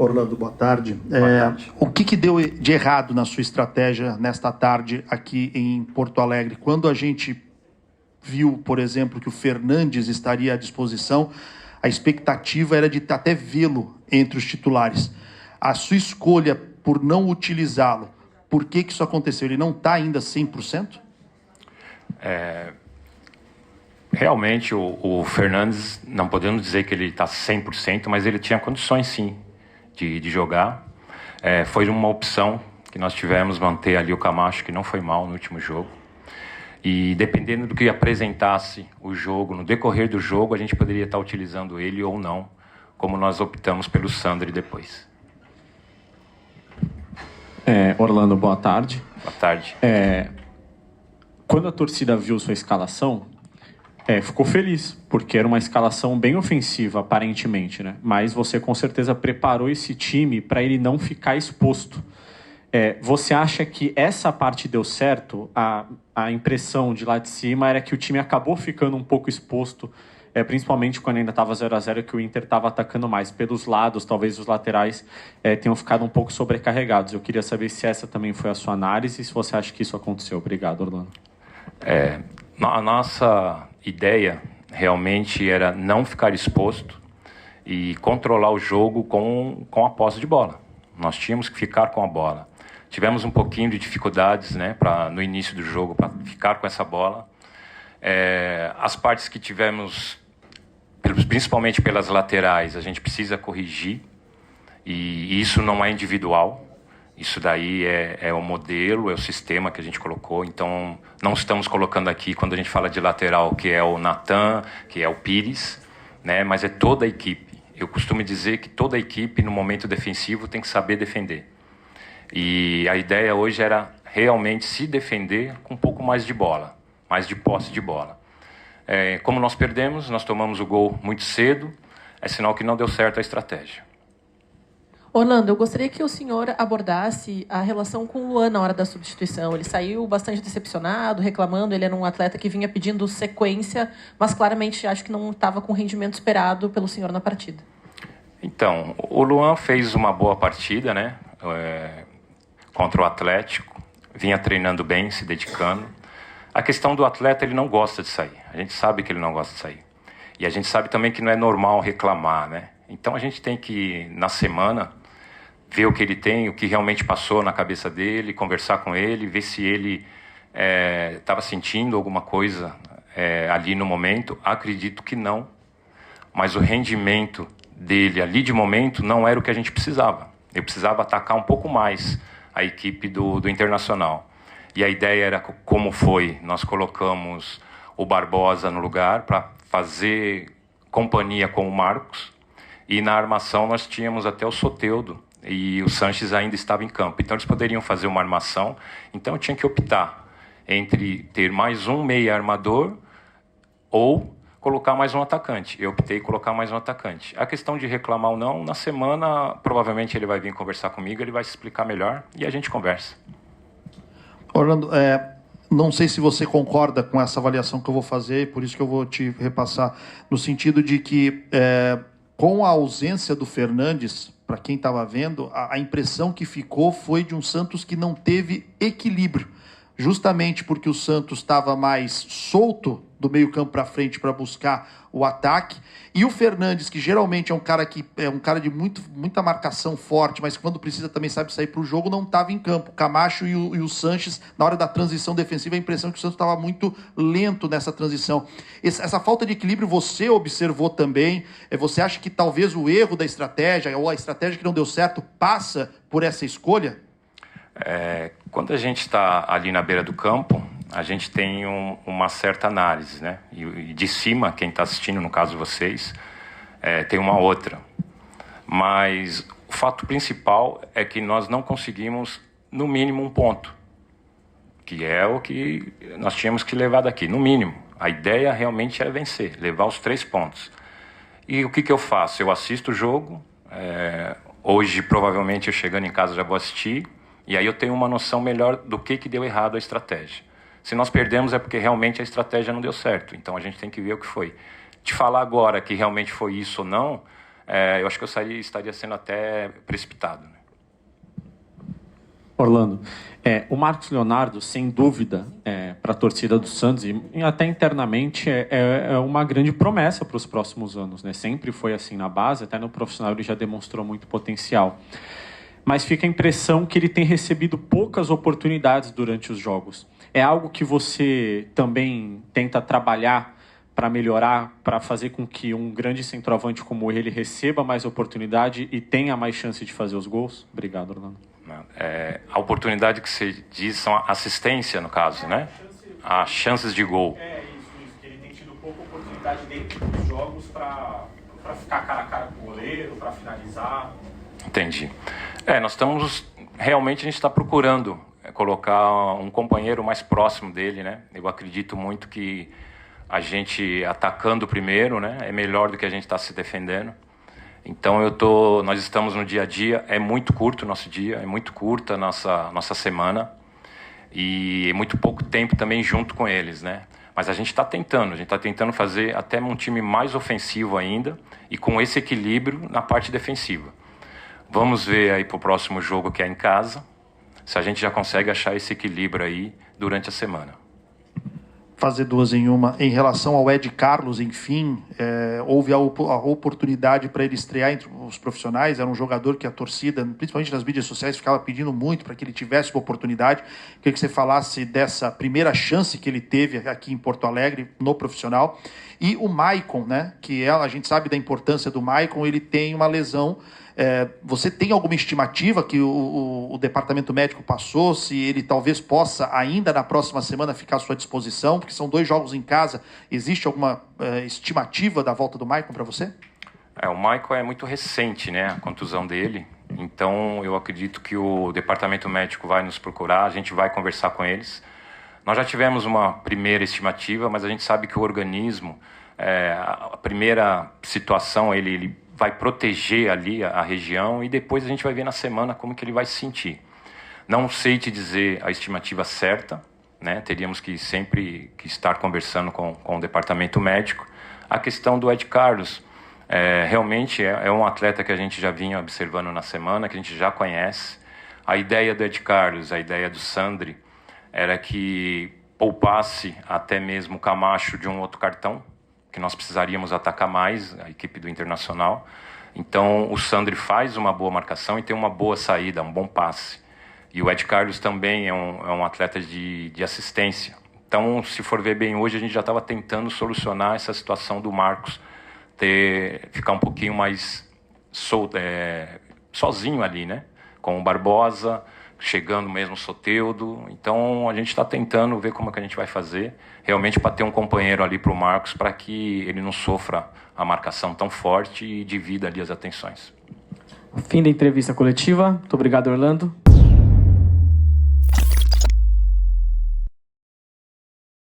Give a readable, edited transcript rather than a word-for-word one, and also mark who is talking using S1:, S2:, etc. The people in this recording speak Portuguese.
S1: Orlando, boa tarde.
S2: Boa tarde.
S1: O que deu de errado na sua estratégia nesta tarde aqui em Porto Alegre? Quando a gente viu, por exemplo, que o Fernandes estaria à disposição, a expectativa era de até vê-lo entre os titulares. A sua escolha por não utilizá-lo, por que isso aconteceu? Ele não está ainda 100%?
S2: Realmente, o Fernandes, não podemos dizer que ele está 100%, mas ele tinha condições, sim, de jogar. Foi uma opção que nós tivemos, manter ali o Camacho, que não foi mal no último jogo. E dependendo do que apresentasse o jogo, no decorrer do jogo, a gente poderia estar utilizando ele ou não, como nós optamos pelo Sandri depois.
S3: Orlando, boa tarde.
S2: Boa tarde.
S3: Quando a torcida viu sua escalação, ficou feliz, porque era uma escalação bem ofensiva, aparentemente, né? Mas você com certeza preparou esse time para ele não ficar exposto. Você acha que essa parte deu certo? A impressão de lá de cima era que o time acabou ficando um pouco exposto, principalmente quando ainda estava 0-0, que o Inter estava atacando mais pelos lados, talvez os laterais tenham ficado um pouco sobrecarregados. Eu queria saber se essa também foi a sua análise e se você acha que isso aconteceu. Obrigado, Orlando.
S2: A nossa ideia realmente era não ficar exposto e controlar o jogo com a posse de bola. Nós tínhamos que ficar com a bola. Tivemos um pouquinho de dificuldades, né, no início do jogo para ficar com essa bola. As partes que tivemos, principalmente pelas laterais, a gente precisa corrigir, e isso não é individual. Isso daí é o modelo, é o sistema que a gente colocou. Então, não estamos colocando aqui, quando a gente fala de lateral, que é o Natan, que é o Pires, né? Mas é toda a equipe. Eu costumo dizer que toda a equipe, no momento defensivo, tem que saber defender. E a ideia hoje era realmente se defender com um pouco mais de bola, mais de posse de bola. Como nós perdemos, nós tomamos o gol muito cedo, é sinal que não deu certo a estratégia.
S4: Orlando, eu gostaria que o senhor abordasse a relação com o Luan na hora da substituição. Ele saiu bastante decepcionado, reclamando. Ele era um atleta que vinha pedindo sequência, mas claramente acho que não estava com o rendimento esperado pelo senhor na partida.
S2: Então, o Luan fez uma boa partida, né? Contra o Atlético. Vinha treinando bem, se dedicando. A questão do atleta, ele não gosta de sair. A gente sabe que ele não gosta de sair. E a gente sabe também que não é normal reclamar, né? Então a gente tem que, na semana, ver o que ele tem, o que realmente passou na cabeça dele, conversar com ele, ver se ele estava sentindo alguma coisa ali no momento. Acredito que não, mas o rendimento dele ali de momento não era o que a gente precisava. Eu precisava atacar um pouco mais a equipe do Internacional. E a ideia era como foi, nós colocamos o Barbosa no lugar para fazer companhia com o Marcos, e na armação nós tínhamos até o Soteldo, e o Sanches ainda estava em campo. Então eles poderiam fazer uma armação. Então eu tinha que optar entre ter mais um meia armador ou colocar mais um atacante. Eu optei em colocar mais um atacante. A questão de reclamar ou não, na semana provavelmente ele vai vir conversar comigo, ele vai se explicar melhor e a gente conversa.
S1: Orlando, não sei se você concorda com essa avaliação que eu vou fazer, por isso que eu vou te repassar, no sentido de que com a ausência do Fernandes, para quem estava vendo, a impressão que ficou foi de um Santos que não teve equilíbrio, justamente porque o Santos estava mais solto do meio campo para frente para buscar o ataque, e o Fernandes, que geralmente é um cara de muita marcação forte, mas quando precisa também sabe sair para o jogo, não estava em campo. O Camacho e o Sanches, na hora da transição defensiva, a impressão é que o Santos estava muito lento nessa transição. Essa falta de equilíbrio você observou também? Você acha que talvez o erro da estratégia, ou a estratégia que não deu certo, passa por essa escolha?
S2: Quando a gente está ali na beira do campo, a gente tem uma certa análise, né? E de cima, quem está assistindo, no caso vocês, tem uma outra. Mas o fato principal é que nós não conseguimos, no mínimo, um ponto, que é o que nós tínhamos que levar daqui, no mínimo. A ideia realmente é vencer, levar os 3 pontos. E o que eu faço? Eu assisto o jogo, hoje provavelmente eu chegando em casa já vou assistir, e aí eu tenho uma noção melhor do que deu errado a estratégia. Se nós perdemos é porque realmente a estratégia não deu certo. Então a gente tem que ver o que foi. Te falar agora que realmente foi isso ou não, eu acho que eu estaria sendo até precipitado, né?
S3: Orlando, o Marcos Leonardo, sem dúvida, para a torcida do Santos e até internamente, é uma grande promessa para os próximos anos, né? Sempre foi assim na base, até no profissional ele já demonstrou muito potencial. Mas fica a impressão que ele tem recebido poucas oportunidades durante os jogos. É algo que você também tenta trabalhar para melhorar, para fazer com que um grande centroavante como ele receba mais oportunidade e tenha mais chance de fazer os gols? Obrigado, Orlando.
S2: A oportunidade que você diz são a assistência, no caso, né? As chances de gol.
S3: Isso. Que ele tem tido pouca oportunidade dentro dos jogos para ficar cara a cara com o goleiro, para finalizar.
S2: Entendi. Nós estamos... Realmente a gente está procurando colocar um companheiro mais próximo dele, né? Eu acredito muito que a gente atacando primeiro, né? É melhor do que a gente está se defendendo. Então nós estamos no dia a dia, é muito curto o nosso dia, é muito curta a nossa semana e é muito pouco tempo também junto com eles, né? Mas a gente está tentando fazer até um time mais ofensivo ainda e com esse equilíbrio na parte defensiva. Vamos ver aí para o próximo jogo que é em casa, se a gente já consegue achar esse equilíbrio aí durante a semana.
S1: Fazer duas em uma. Em relação ao Ed Carlos, enfim, houve a oportunidade para ele estrear entre os profissionais. Era um jogador que a torcida, principalmente nas mídias sociais, ficava pedindo muito para que ele tivesse uma oportunidade. Queria que você falasse dessa primeira chance que ele teve aqui em Porto Alegre, no profissional. E o Maicon, né, que a gente sabe da importância do Maicon, ele tem uma lesão. Você tem alguma estimativa que o departamento médico passou, se ele talvez possa ainda na próxima semana ficar à sua disposição, porque são 2 jogos em casa, existe alguma estimativa da volta do Maicon para você?
S2: O Maicon é muito recente, né, a contusão dele, então eu acredito que o departamento médico vai nos procurar, a gente vai conversar com eles. Nós já tivemos uma primeira estimativa, mas a gente sabe que o organismo, a primeira situação, ele vai proteger ali a região e depois a gente vai ver na semana como que ele vai se sentir. Não sei te dizer a estimativa certa, né? Teríamos que sempre estar conversando com o departamento médico. A questão do Ed Carlos, realmente é um atleta que a gente já vinha observando na semana, que a gente já conhece. A ideia do Ed Carlos, a ideia do Sandri, era que poupasse até mesmo o Camacho de um outro cartão, que nós precisaríamos atacar mais a equipe do Internacional. Então, o Sandri faz uma boa marcação e tem uma boa saída, um bom passe. E o Ed Carlos também é um atleta de assistência. Então, se for ver bem hoje, a gente já estava tentando solucionar essa situação do Marcos ficar um pouquinho mais sozinho ali, né? Com o Barbosa, chegando mesmo o Soteldo. Então, a gente está tentando ver como é que a gente vai fazer, realmente para ter um companheiro ali para o Marcos, para que ele não sofra a marcação tão forte e divida ali as atenções.
S5: Fim da entrevista coletiva. Muito obrigado, Orlando.